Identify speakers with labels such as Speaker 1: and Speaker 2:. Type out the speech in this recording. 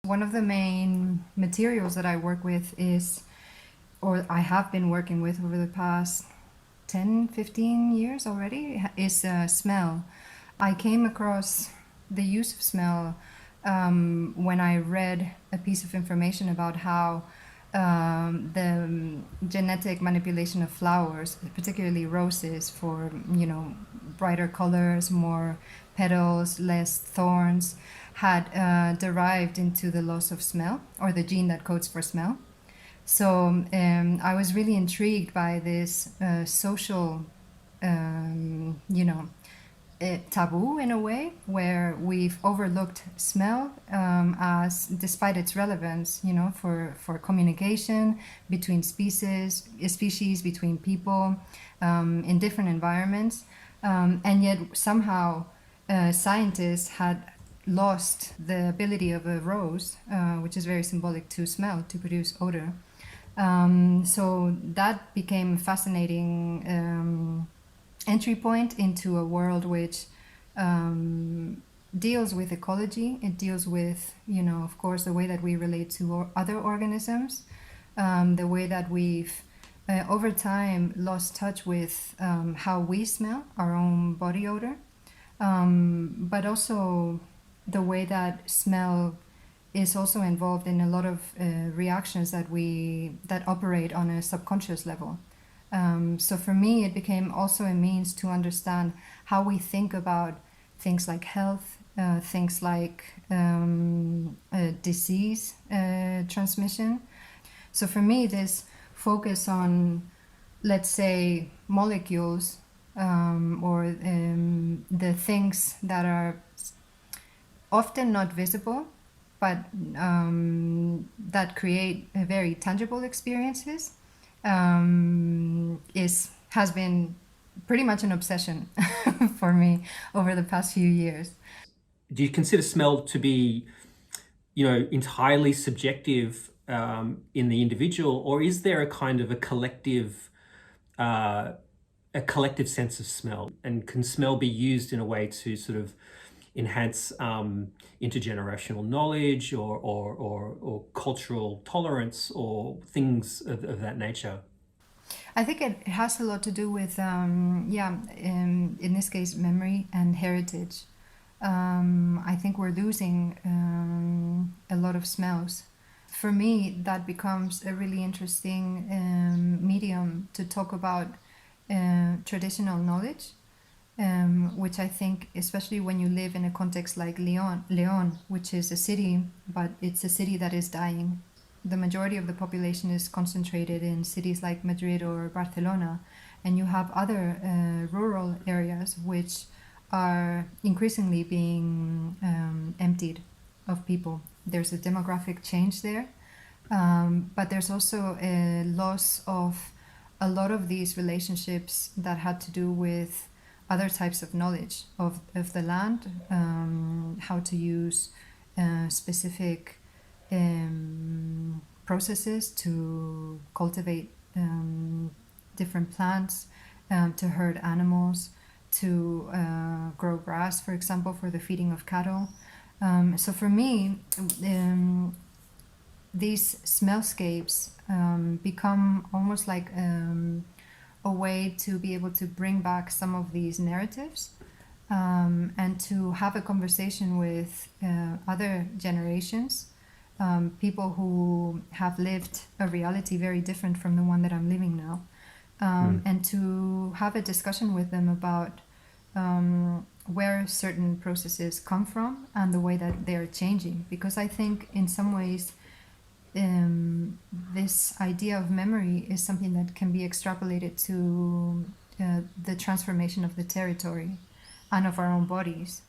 Speaker 1: One of the main materials that I work with is, or I have been working with over the past 10, 15 years already, is smell. I came across the use of smell when I read a piece of information about how the genetic manipulation of flowers, particularly roses, for brighter colors, more petals, less thorns, had derived into the loss of smell, or the gene that codes for smell. So I was really intrigued by this social, taboo in a way, where we've overlooked smell as, despite its relevance, for communication between species, between people, in different environments, and yet somehow scientists had lost the ability of a rose, which is very symbolic to smell, to produce odor. So that became a fascinating entry point into a world which deals with ecology. It deals with, of course, the way that we relate to other organisms, the way that we've over time lost touch with how we smell, our own body odor, but also the way that smell is also involved in a lot of reactions that operate on a subconscious level. So for me, it became also a means to understand how we think about things like health, things like disease transmission. So for me, this focus on, let's say, molecules, or the things that are often not visible, but that create very tangible experiences, has been pretty much an obsession for me over the past few years.
Speaker 2: Do you consider smell to be, entirely subjective in the individual, or is there a kind of a collective sense of smell? And can smell be used in a way to sort of enhance intergenerational knowledge or cultural tolerance or things of that nature?
Speaker 1: I think it has a lot to do with, in this case, memory and heritage. I think we're losing a lot of smells. For me, that becomes a really interesting medium to talk about traditional knowledge, which I think, especially when you live in a context like León, which is a city, but it's a city that is dying. The majority of the population is concentrated in cities like Madrid or Barcelona, and you have other rural areas which are increasingly being emptied of people. There's a demographic change there, but there's also a loss of a lot of these relationships that had to do with other types of knowledge of the land, how to use specific processes to cultivate different plants, to herd animals, to grow grass, for example, for the feeding of cattle. So for me, these smellscapes become almost like a way to be able to bring back some of these narratives, and to have a conversation with other generations, people who have lived a reality very different from the one that I'm living now, and to have a discussion with them about where certain processes come from and the way that they're changing. Because I think in some ways this idea of memory is something that can be extrapolated to the transformation of the territory and of our own bodies.